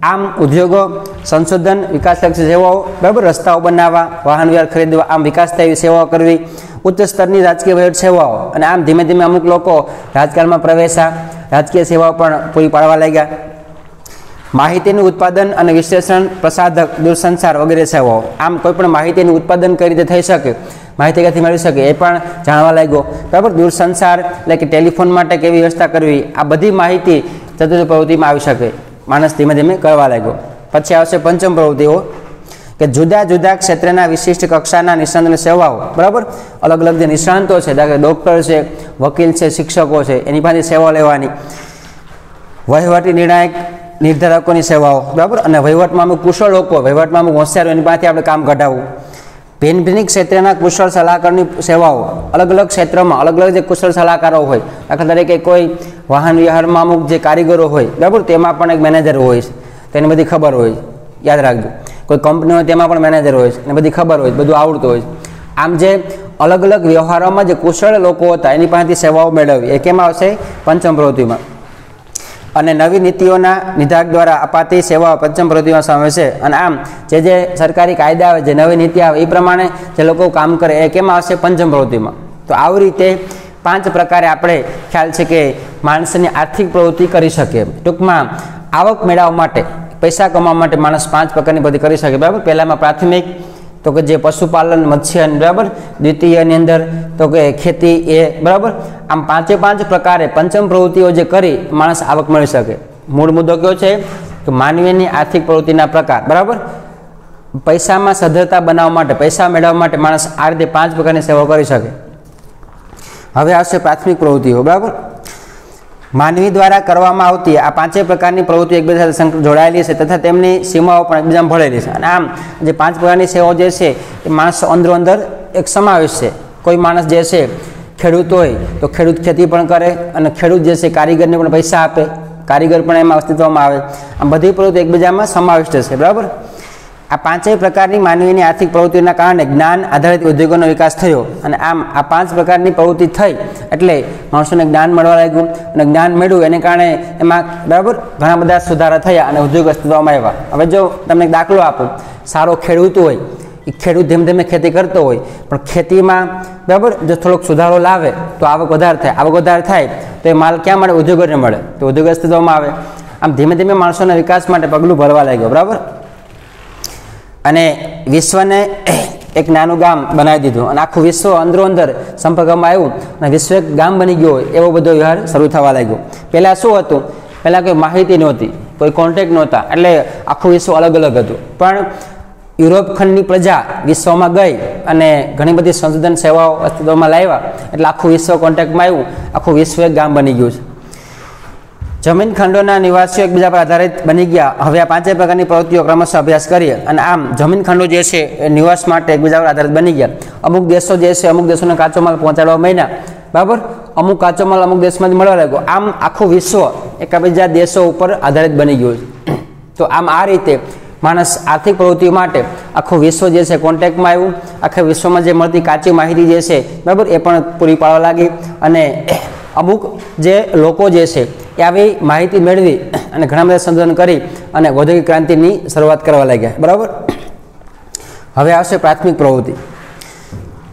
આમ ઉદ્યોગો, સંશોધન, વિકાસલક્ષી સેવાઓ, બરાબર, રસ્તાઓ બનાવવા, વાહન વ્યવહાર ખરીદવા, આમ વિકાસ થાય એવી સેવાઓ કરવી, ઉચ્ચ સ્તરની રાજકીય વહીવટ સેવાઓ. અને આમ ધીમે ધીમે અમુક લોકો રાજકારણમાં પ્રવેશા, રાજકીય સેવાઓ પણ પૂરી પાડવા લાગ્યા. માહિતીનું ઉત્પાદન અને વિશ્લેષણ, પ્રસાધક, દૂરસંચાર વગેરે સેવાઓ. આમ કોઈ પણ માહિતીનું ઉત્પાદન કઈ રીતે થઈ શકે, માહિતી ક્યાંથી મેળવી શકે એ પણ જાણવા લાગ્યો, બરાબર. દૂરસંચાર એટલે કે ટેલિફોન માટે કેવી વ્યવસ્થા કરવી, આ બધી માહિતી ચતુર્થ પ્રવૃત્તિમાં આવી શકે. માણસ ધીમે ધીમે કરવા લાગ્યો. પછી આવશે પંચમ પ્રવૃત્તિઓ કે જુદા જુદા ક્ષેત્રના વિશિષ્ટ કક્ષાના નિષ્ણાંતોની સેવાઓ, બરાબર. અલગ અલગ જે નિષ્ણાંતો છે, દાખલા ડૉક્ટર છે, વકીલ છે, શિક્ષકો છે, એની પાસે સેવા લેવાની. વહીવટી નિર્ધારકોની સેવાઓ, બરાબર. અને વહીવટમાં અમુક કુશળ લોકો, વહીવટમાં અમુક હોશિયારો, એની પાસેથી આપણે કામ કઢાવવું. ભિન્ન ભિન્ન ક્ષેત્રના કુશળ સલાહકારની સેવાઓ, અલગ અલગ ક્ષેત્રમાં અલગ અલગ જે કુશળ સલાહકારો હોય. દાખલા તરીકે કોઈ વાહન વ્યવહારમાં અમુક જે કારીગરો હોય, બરાબર, તેમાં પણ એક મેનેજર હોય છે, તેને બધી ખબર હોય, યાદ રાખજો. કોઈ કંપની હોય તેમાં પણ મેનેજર હોય છે, એને બધી ખબર હોય, બધું આવડતું હોય. આમ જે અલગ અલગ વ્યવહારોમાં જે કુશળ લોકો હતા એની પાસેથી સેવાઓ મેળવવી એ કેમ આવશે? પંચમ પ્રવૃત્તિમાં. અને નવી નીતિઓના નિધાક દ્વારા અપાતી સેવાઓ પંચમ પ્રવૃત્તિમાં સમાવેશ છે. અને આમ જે સરકારી કાયદા આવે, જે નવી નીતિ આવે એ પ્રમાણે જે લોકો કામ કરે એ કેમ આવશે? પંચમ પ્રવૃત્તિમાં. તો આવી રીતે 5 પ્રકારે આપણે ખ્યાલ છે કે માણસની આર્થિક પ્રવૃત્તિ કરી શકે. ટૂંકમાં આવક મેળવવા માટે, પૈસા કમાવા માટે માણસ 5 પ્રકારની પ્રવૃત્તિ કરી શકે, બરાબર. પહેલામાં પ્રાથમિક તો કે જે પશુપાલન, મત્સ્ય, બરાબર. દ્વિતીયની અંદર તો કે ખેતી, એ બરાબર. આમ 5 પ્રકારે પંચમ પ્રવૃત્તિઓ જે કરી માણસ આવક મેળવી શકે. મૂળ મુદ્દો કયો છે? કે માનવીની આર્થિક પ્રવૃત્તિના પ્રકાર, બરાબર. પૈસામાં સદ્ધરતા બનાવવા માટે, પૈસા મેળવવા માટે માણસ આ રીતે 5 પ્રકારની સેવાઓ કરી શકે. હવે આવશે પ્રાથમિક પ્રવૃત્તિઓ, બરાબર. માનવી દ્વારા કરવામાં આવતી આ 5 પ્રકારની પ્રવૃત્તિઓ એકબીજા સાથે જોડાયેલી છે તથા તેમની સીમાઓ પણ એકબીજામાં ભળેલી છે. અને આમ જે 5 પ્રકારની સેવાઓ જે છે એ માણસ અંદરો અંદર એક સમાવેશ છે. કોઈ માણસ જે છે ખેડૂત હોય તો ખેડૂત ખેતી પણ કરે, અને ખેડૂત જે છે કારીગરને પણ પૈસા આપે, કારીગર પણ એમાં અસ્તિત્વમાં આવે. આમ બધી પ્રવૃત્તિ એકબીજામાં સમાવિષ્ટ છે, બરાબર. આ 5 પ્રકારની માનવીની આર્થિક પ્રવૃત્તિના કારણે જ્ઞાન આધારિત ઉદ્યોગોનો વિકાસ થયો. અને આમ આ 5 પ્રકારની પ્રવૃત્તિ થઈ એટલે માણસોને જ્ઞાન મળવા લાગ્યું, અને જ્ઞાન મળ્યું એને કારણે એમાં, બરાબર, ઘણા બધા સુધારા થયા અને ઉદ્યોગ અસ્તિત્વમાં આવ્યા. હવે જો તમને એક દાખલો આપું, સારો ખેડૂત હોય, એ ખેડૂત ધીમે ધીમે ખેતી કરતો હોય, પણ ખેતીમાં, બરાબર, જો થોડોક સુધારો લાવે તો આવક વધારે થાય. આવક વધારે થાય તો એ માલ ક્યાં મળે? ઉદ્યોગોને મળે, તો ઉદ્યોગ અસ્તિત્વમાં આવે. આમ ધીમે ધીમે માણસોના વિકાસ માટે પગલું ભરવા લાગ્યો, બરાબર. અને વિશ્વને એક નાનું ગામ બનાવી દીધું, અને આખું વિશ્વ અંદરો અંદર સંપર્કમાં આવ્યું, અને વિશ્વ એક ગામ બની ગયો હોય એવો બધો વ્યવહાર શરૂ થવા લાગ્યો. પહેલાં શું હતું? પહેલાં કોઈ માહિતી નહોતી, કોઈ કોન્ટેક્ટ નહોતા, એટલે આખું વિશ્વ અલગ અલગ હતું. પણ યુરોપ ખંડની પ્રજા વિશ્વમાં ગઈ અને ઘણી બધી સંશોધન સેવાઓ અસ્તિત્વમાં લાવ્યા એટલે આખું વિશ્વ કોન્ટેક્ટમાં આવ્યું, આખું વિશ્વ એક ગામ બની ગયું છે. જમીન ખંડોના નિવાસીઓ એકબીજા પર આધારિત બની ગયા. હવે આ પાંચેય પ્રકારની પ્રવૃત્તિઓ ક્રમશઃ અભ્યાસ કરીએ અને આમ જમીન ખંડો જે છે એ નિવાસ માટે એકબીજા પર આધારિત બની ગયા. અમુક દેશો જે છે અમુક દેશોને કાચો માલ પહોંચાડવા માંડ્યા, બરાબર, અમુક કાચો માલ અમુક દેશમાંથી મળવા લાગ્યો. આમ આખું વિશ્વ એકબીજા દેશો ઉપર આધારિત બની ગયું છે. તો આમ આ રીતે માણસ આર્થિક પ્રવૃત્તિઓ માટે આખું વિશ્વ જે છે કોન્ટેક્ટમાં આવ્યું. આખા વિશ્વમાં જે મળતી કાચી માહિતી જે છે, બરાબર, એ પણ પૂરી પાડવા લાગી અને અમુક જે લોકો જે છે એ આવી માહિતી મેળવી અને ઘણા બધા સંશોધન કરી અને ઔદ્યોગિક ક્રાંતિની શરૂઆત કરવા લાગ્યા, બરાબર. હવે આવશે પ્રાથમિક પ્રવૃત્તિ.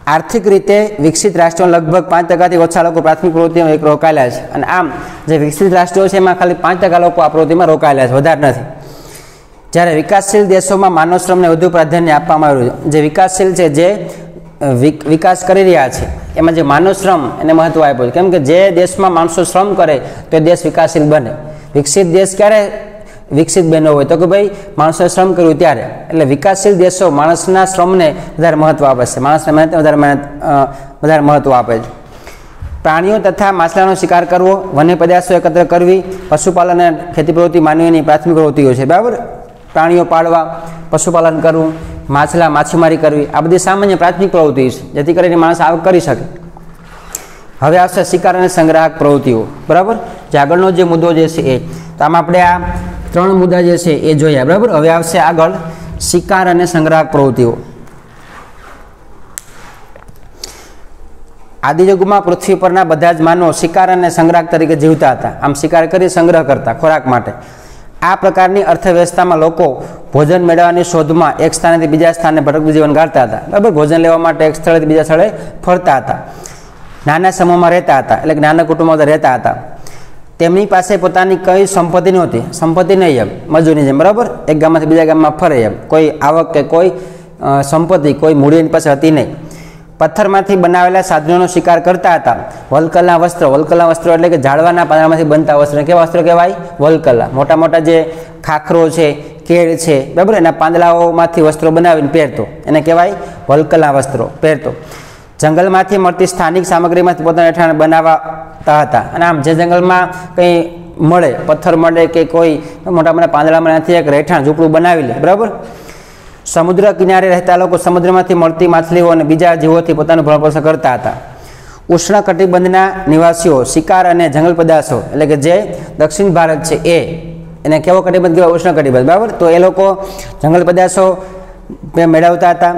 આર્થિક રીતે વિકસિત રાષ્ટ્રો લગભગ 5%થી ઓછા લોકો પ્રાથમિક પ્રવૃત્તિમાં એક રોકાયેલા છે અને આમ જે વિકસિત રાષ્ટ્રો છે એમાં ખાલી 5% લોકો આ પ્રવૃત્તિમાં રોકાયેલા છે, વધારે નથી. જ્યારે વિકાસશીલ દેશોમાં માનવ શ્રમને વધુ પ્રાધાન્ય આપવામાં આવ્યું છે. જે વિકાસશીલ છે, જે વિકાસ કરી રહ્યા છે, એમાં જે માનવ શ્રમ એને મહત્વ આપ્યું છે. કેમ કે જે દેશમાં માણસો શ્રમ કરે તો એ દેશ વિકાસશીલ બને. વિકસિત દેશ ક્યારે વિકસિત બન્યો હોય? તો કે ભાઈ માણસોએ શ્રમ કર્યું ત્યારે. એટલે વિકાસશીલ દેશો માણસના શ્રમને વધારે મહત્વ આપે છે, માણસના મહેનતને વધારે મહત્વ આપે છે. પ્રાણીઓ તથા માછલાનો શિકાર કરવો, વન્ય પેદાશો એકત્ર કરવી, પશુપાલન અને ખેતી પ્રવૃત્તિ માનવીની પ્રાથમિક પ્રવૃત્તિઓ છે, બરાબર. પ્રાણીઓ પાળવા, પશુપાલન કરવું, માછીમારી કરવી, આ બધી સામાન્ય પ્રાથમિક પ્રવૃત્તિ છે, જેથી કરીને માણસ આવક કરી શકે. હવે આવશે શિકાર અને સંગ્રાહક પ્રવૃત્તિઓ, બરાબર. જે આગળનો જે મુદ્દો જે છે એ, તો આમાં આપણે આ 3 મુદ્દા જે છે એ જોયા, બરાબર. હવે આવશે આગળ શિકાર અને સંગ્રાહક પ્રવૃત્તિઓ. આદિયુગમાં પૃથ્વી પરના બધા જ માનવો શિકાર અને સંગ્રાહક તરીકે જીવતા હતા. આમ શિકાર કરી સંગ્રહ કરતા ખોરાક માટે. આ પ્રકારની અર્થવ્યવસ્થામાં લોકો ભોજન મેળવવાની શોધમાં એક સ્થાનેથી બીજા સ્થાને ભટકતું જીવન ગાળતા હતા, બરાબર. ભોજન લેવા માટે એક સ્થળેથી બીજા સ્થળે ફરતા હતા. નાના સમૂહમાં રહેતા હતા, એટલે કે નાના કુટુંબમાં રહેતા હતા. તેમની પાસે પોતાની કઈ સંપત્તિ નહોતી. સંપત્તિ નહીં એમ મજૂરની જેમ, બરાબર. એક ગામમાંથી બીજા ગામમાં ફરે એમ. કોઈ આવક કે કોઈ સંપત્તિ, કોઈ મૂડી એની પાસે હતી નહીં. પથ્થરમાંથી બનાવેલા સાધનોનો શિકાર કરતા હતા. વલકલા વસ્ત્રો એટલે કે ઝાડવાના પાંદડામાંથી બનતા વસ્ત્રો. કેવા વસ્ત્રો કહેવાય? વલકલા. મોટા મોટા જે ખાખરો છે, કેળ છે, બરાબર, એના પાંદડાઓમાંથી વસ્ત્રો બનાવીને પહેરતો, એને કહેવાય વલકલા વસ્ત્રો પહેરતો. જંગલમાંથી મળતી સ્થાનિક સામગ્રીમાંથી પોતાના રહેઠાણ બનાવતા હતા. અને આમ જે જંગલમાં કંઈ મળે, પથ્થર મળે કે કોઈ મોટા મોટા પાંદડામાં નથી એક રહેઠાણ ઝૂંપડું બનાવી લે, બરાબર. સમુદ્ર કિનારે રહેતા લોકો સમુદ્રમાંથી મળતી માછલીઓ અને બીજા જીવોથી પોતાનું ભરણપોષણ કરતા હતા. ઉષ્ણ કટિબંધના નિવાસીઓ શિકાર અને જંગલ પદાર્થો, એટલે કે જે દક્ષિણ ભારત છે એને કેવો કટિબંધ કહેવાય? ઉષ્ણ કટિબંધ, બરાબર. તો એ લોકો જંગલ પદાર્થો મેળવતા હતા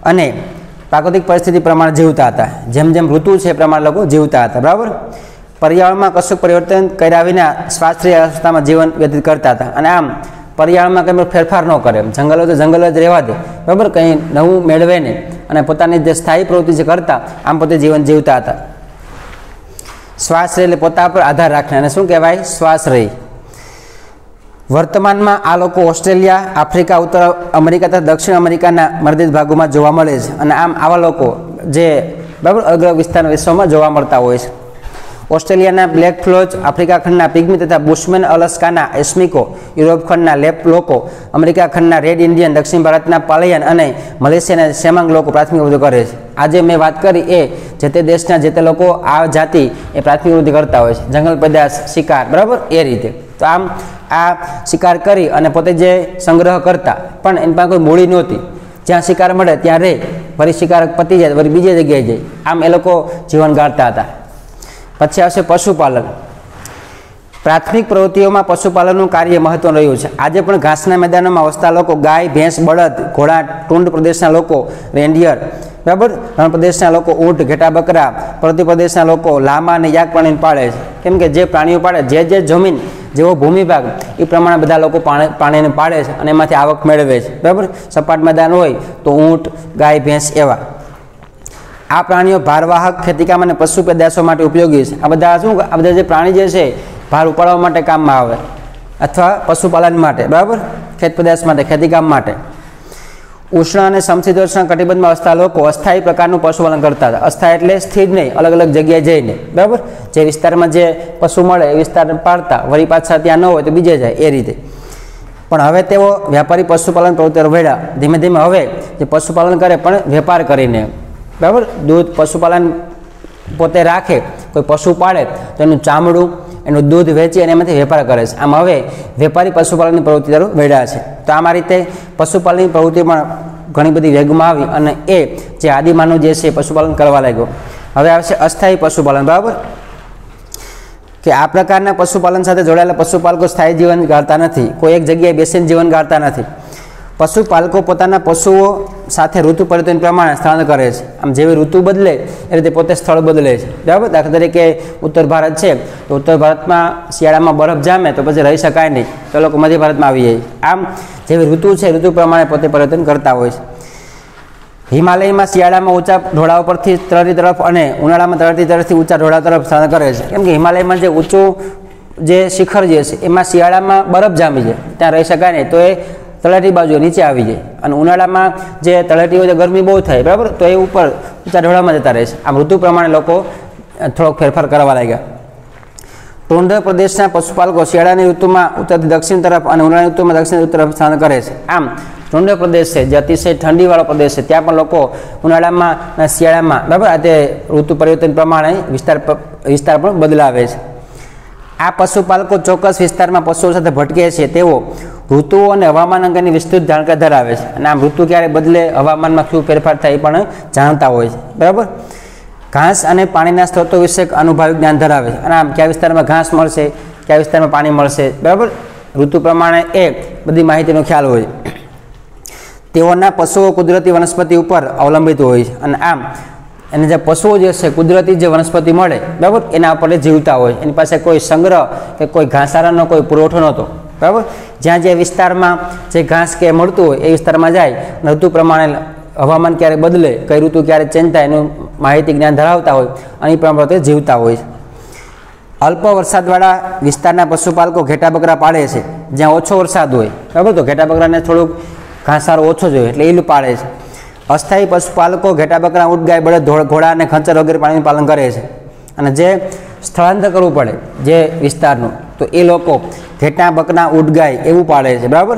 અને પ્રાકૃતિક પરિસ્થિતિ પ્રમાણે જીવતા હતા. જેમ જેમ ઋતુ છે એ પ્રમાણે લોકો જીવતા હતા, બરાબર. પર્યાવરણમાં કશું પરિવર્તન કર્યા વિના શાસ્ત્રીય અવસ્થામાં જીવન વ્યતીત કરતા હતા. અને આમ પર્યાવરણમાં કંઈ ફેરફાર ન કરે. જંગલો તો જંગલ જ રહેવા દે, બરાબર. કંઈ નવું મેળવે ને અને પોતાની જે સ્થાયી પ્રવૃત્તિ જે કરતા, આમ પોતે જીવન જીવતા હતા. શ્વાસરહી એટલે પોતા પર આધાર રાખે, અને શું કહેવાય? શ્વાસરહી. વર્તમાનમાં આ લોકો ઓસ્ટ્રેલિયા, આફ્રિકા, ઉત્તર અમેરિકા તથા દક્ષિણ અમેરિકાના મર્યાદિત ભાગોમાં જોવા મળે છે. અને આમ આવા લોકો જે, બરાબર, અગ્ર વિસ્તાર વિશ્વમાં જોવા મળતા હોય છે. ઓસ્ટ્રેલિયાના બ્લેક ફ્લોચ, આફ્રિકા ખંડના પિગ્મી તથા બુશમેન, અલાસ્કાના એસ્મિકો, યુરોપ ખંડના લેપ લોકો, અમેરિકા ખંડના રેડ ઇન્ડિયન, દક્ષિણ ભારતના પાલયન અને મલેશિયાના સેમાંગ લોકો પ્રાથમિક વૃદ્ધિ કરે છે. આજે મેં વાત કરી એ જે તે દેશના જે તે લોકો આ જાતિ એ પ્રાથમિક વૃદ્ધિ કરતા હોય છે. જંગલ પેદાશ, શિકાર, બરાબર, એ રીતે. તો આમ આ શિકાર કરી અને પોતે જે સંગ્રહ કરતા, પણ એની પાસે કોઈ મૂડી નહોતી. જ્યાં શિકાર મળે ત્યાં રહે, વળી શિકાર પતી જાય વળી બીજી જગ્યાએ જાય. આમ એ લોકો જીવન ગાળતા હતા. પછી આવશે પશુપાલન. પ્રાથમિક પ્રવૃત્તિઓમાં પશુપાલનનું કાર્ય મહત્વનું રહ્યું છે. આજે પણ ઘાસના મેદાનોમાં વસતા લોકો ગાય, ભેંસ, બળદ, ઘોડા, ટુંડ પ્રદેશના લોકો રેન્ડિયર, બરાબર, રણ પ્રદેશના લોકો ઊંટ, ઘેટા, બકરા, પર્વતીય પ્રદેશના લોકો લામા અને યાક પ્રાણીને પાળે છે. કેમ કે જે પ્રાણીઓ પાળે, જે જમીન, જેવો ભૂમિભાગ એ પ્રમાણે બધા લોકો પ્રાણીને પાળે છે અને એમાંથી આવક મેળવે છે, બરાબર. સપાટ મેદાન હોય તો ઊંટ, ગાય, ભેંસ એવા. આ પ્રાણીઓ ભારવાહક, ખેતીકામ અને પશુ પેદાશો માટે ઉપયોગી છે. આ બધા જે પ્રાણી જે છે ભાર ઉપાડવા માટે કામમાં આવે, અથવા પશુપાલન માટે, બરાબર, ખેત પેદાશ માટે, ખેતીકામ માટે. ઉષ્ણ અને સમશીતોષ્ણ કટિબંધમાં વસતા લોકો અસ્થાયી પ્રકારનું પશુપાલન કરતા હતા. અસ્થાયી એટલે સ્થિર નહીં, અલગ અલગ જગ્યાએ જઈને, બરાબર. જે વિસ્તારમાં જે પશુ મળે એ વિસ્તારને પાળતા, વળી પાછા ત્યાં ન હોય તો બીજે જાય, એ રીતે. પણ હવે તેઓ વ્યાપારી પશુપાલન પ્રવૃત્તિ તરફ વળ્યા. ધીમે ધીમે હવે જે પશુપાલન કરે પણ વેપાર કરીને, બરાબર, દૂધ પશુપાલન પોતે રાખે, કોઈ પશુ પાળે તો એનું ચામડું, એનું દૂધ વેચી અને એમાંથી વેપાર કરે છે. આમ હવે વેપારી પશુપાલનની પ્રવૃત્તિ તરફ વળ્યા છે. તો આમ આ રીતે પશુપાલનની પ્રવૃત્તિ પણ ઘણી બધી વેગમાં આવી અને એ જે આદિમાનવ જે છે પશુપાલન કરવા લાગ્યો. હવે આવશે અસ્થાયી પશુપાલન, બરાબર, કે આ પ્રકારના પશુપાલન સાથે જોડાયેલા પશુપાલકો સ્થાયી જીવન ગાળતા નથી, કોઈ એક જગ્યાએ બેસીને જીવન ગાળતા નથી. પશુપાલકો પોતાના પશુઓ સાથે ઋતુ પરિવર્તન પ્રમાણે સ્થળાંતર કરે છે. આમ જેવી ઋતુ બદલે એ રીતે પોતે સ્થળ બદલે છે, બરાબર. દાખલા તરીકે ઉત્તર ભારત છે તો ઉત્તર ભારતમાં શિયાળામાં બરફ જામે તો પછી રહી શકાય નહીં, તો લોકો મધ્ય ભારતમાં આવી જાય. આમ જેવી ઋતુ છે ઋતુ પ્રમાણે પોતે પરિવર્તન કરતા હોય છે. હિમાલયમાં શિયાળામાં ઊંચા ઢોળાવ પરથી તળેટી તરફ અને ઉનાળામાં તળેટી તરફથી ઊંચા ઢોળાવ તરફ સ્થળાંતર કરે છે. કેમ કે હિમાલયમાં જે ઊંચું જે શિખર જે છે એમાં શિયાળામાં બરફ જામી જાય, ત્યાં રહી શકાય નહીં, તો એ તળેટી બાજુ નીચે આવી જાય. અને ઉનાળામાં જે તળેટી હોય ગરમી બહુ થાય, બરાબર, તો એ ઉપર ઊંચા ઢોળાવમાં જતા રહે છે. આમ ઋતુ પ્રમાણે લોકો થોડોક ફેરફાર કરવા લાગ્યા. ટુંડ્ર પ્રદેશના પશુપાલકો શિયાળાની ઋતુમાં ઉત્તરથી દક્ષિણ તરફ અને ઉનાળાની ઋતુમાં દક્ષિણ તરફ સ્થળાંતર કરે છે. આમ ટુંડ્ર પ્રદેશ છે જે અતિશય ઠંડીવાળો પ્રદેશ છે, ત્યાં પણ લોકો ઉનાળામાં અને શિયાળામાં, બરાબર, આ તે ઋતુ પરિવર્તન પ્રમાણે વિસ્તાર પણ બદલાવે છે. આ પશુપાલકો ચોક્કસ વિસ્તારમાં પશુઓ સાથે ભટકે છે. તેઓ ઋતુઓ અને હવામાન અંગેની વિસ્તૃત જાણકારી ધરાવે છે અને આમ ઋતુ ક્યારે બદલે, હવામાનમાં શું ફેરફાર થાય એ પણ જાણતા હોય છે, બરાબર. ઘાસ અને પાણીના સ્ત્રોતો વિશે અનુભવી જ્ઞાન ધરાવે છે અને આમ કયા વિસ્તારમાં ઘાસ મળશે, કયા વિસ્તારમાં પાણી મળશે, બરાબર, ઋતુ પ્રમાણે એ બધી માહિતીનો ખ્યાલ હોય. તેઓના પશુઓ કુદરતી વનસ્પતિ ઉપર અવલંબિત હોય છે અને આમ એને જે પશુઓ જે છે કુદરતી જે વનસ્પતિ મળે, બરાબર, એના ઉપર જીવતા હોય. એની પાસે કોઈ સંગ્રહ કે કોઈ ઘાસચારાનો કોઈ પુરવઠો નહોતો, બરાબર. જ્યાં જે વિસ્તારમાં જે ઘાસ કે મળતું હોય એ વિસ્તારમાં જાય, ઋતુ પ્રમાણે હવામાન ક્યારે બદલે, કઈ ઋતુ ક્યારે ચેન્જ થાય એનું માહિતી જ્ઞાન ધરાવતા હોય અને એ પ્રમાણે તે જીવતા હોય છે. અલ્પ વરસાદવાળા વિસ્તારના પશુપાલકો ઘેટા બકરા પાળે છે. જ્યાં ઓછો વરસાદ હોય, બરાબર, તો ઘેટા બકરાને થોડુંક ઘાસચારો ઓછો જોઈએ એટલે એ પાળે છે. અસ્થાયી પશુપાલકો ઘેટા બકરા, ઊંટ, ગાય, બળદ, ઘોડા અને ખંચર વગેરે પાણીનું પાલન કરે છે. અને જે સ્થળાંતર કરવું પડે જે વિસ્તારનું, તો એ લોકો ઘેટા બકરા, ઊંટ, ગાય એવું પાળે છે, બરાબર.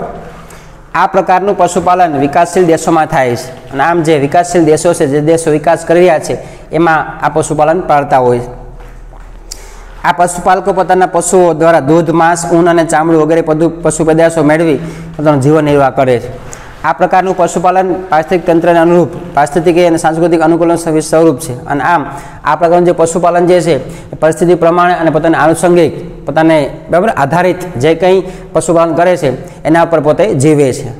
આ પ્રકારનું પશુપાલન વિકાસશીલ દેશોમાં થાય છે અને આમ જે વિકાસશીલ દેશો છે, જે દેશો વિકાસ કરી રહ્યા છે એમાં આ પશુપાલન પાળતા હોય છે. આ પશુપાલકો પોતાના પશુઓ દ્વારા દૂધ, માંસ, ઊન અને ચામડું વગેરે પશુ પેદાશો મેળવી પોતાનું જીવન નિર્વાહ કરે છે. આ પ્રકારનું પશુપાલન પારિસ્થિતિક તંત્રને અનુરૂપ પારિસ્થિતિક અને સાંસ્કૃતિક અનુકૂલન સ્વરૂપ છે અને આમ આ પ્રકારનું જે પશુપાલન જે છે એ પરિસ્થિતિ પ્રમાણે અને પોતાને આનુષંગિક, પોતાને, બરાબર, આધારિત જે કંઈ પશુપાલન કરે છે એના ઉપર પોતે જીવે છે.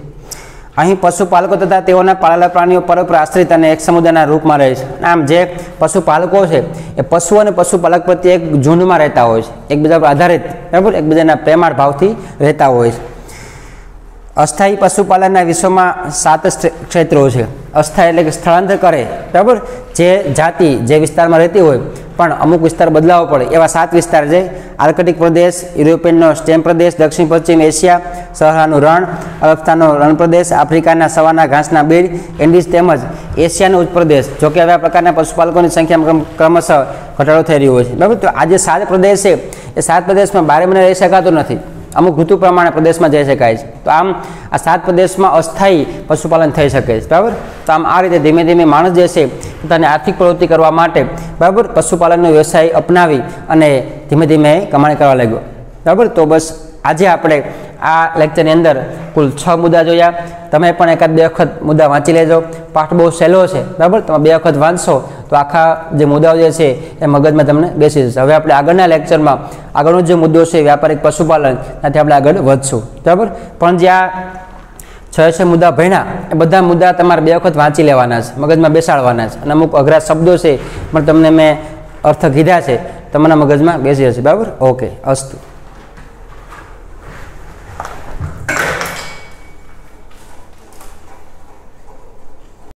અહીં પશુપાલકો તથા તેઓના પાળેલા પ્રાણીઓ પર આશ્રિત અને એક સમુદાયના રૂપમાં રહે છે. આમ જે પશુપાલકો છે એ પશુ અને પશુપાલક પ્રત્યે એક ઝુંડમાં રહેતા હોય છે, એકબીજા પર આધારિત, બરાબર, એકબીજાના પ્રેમાળ ભાવથી રહેતા હોય છે. અસ્થાયી પશુપાલનના વિશ્વમાં 7 ક્ષેત્રો છે. અસ્થાયી એટલે કે સ્થળાંતર કરે, બરાબર, જે જાતિ જે વિસ્તારમાં રહેતી હોય પણ અમુક વિસ્તાર બદલાવો પડે એવા 7 વિસ્તાર છે. આર્કટિક પ્રદેશ, યુરોપિયનનો સ્ટેમ પ્રદેશ, દક્ષિણ પશ્ચિમ એશિયા, સહારાનું રણ, અરબસ્તાનનો રણ પ્રદેશ, આફ્રિકાના સવાના ઘાસના બીડ, ઇન્ડીઝ તેમજ એશિયાનો ઉચ્ચ પ્રદેશ. જોકે હવે આ પ્રકારના પશુપાલકોની સંખ્યામાં ક્રમશઃ ઘટાડો થઈ રહ્યો છે, બરાબર. તો આ જે 7 પ્રદેશ છે એ 7 પ્રદેશમાં 12 મહિને રહી શકાતું નથી, અમુક ઋતુ પ્રમાણે પ્રદેશમાં જઈ શકાય છે. તો આમ આ 7 પ્રદેશમાં અસ્થાયી પશુપાલન થઈ શકે છે, બરાબર. તો આમ આ રીતે ધીમે ધીમે માણસ જે છે પોતાની આર્થિક પ્રવૃત્તિ કરવા માટે, બરાબર, પશુપાલનનો વ્યવસાય અપનાવી અને ધીમે ધીમે કમાણી કરવા લાગ્યો, બરાબર. તો બસ આજે આપણે આ લેક્ચરની અંદર કુલ 6 મુદ્દા જોયા. તમે પણ એકાદ 2 વખત મુદ્દા વાંચી લેજો. પાઠ બહુ સહેલો છે, બરાબર. તમે 2 વખત વાંચશો તો આખા જે મુદ્દાઓ જે છે એ મગજમાં તમને બેસી જશે. હવે આપણે આગળના લેક્ચરમાં આગળનો જે મુદ્દો છે વ્યાપારિક પશુપાલન, ત્યાંથી આપણે આગળ વધશું, બરાબર. પણ જે આ 6 મુદ્દા ભણ્યા એ બધા મુદ્દા તમારે 2 વખત વાંચી લેવાના છે, મગજમાં બેસાડવાના છે. અને અમુક અઘરા શબ્દો છે પણ તમને મેં અર્થ કીધા છે, તમારા મગજમાં બેસી જશે, બરાબર. ઓકે, અસ્તુ.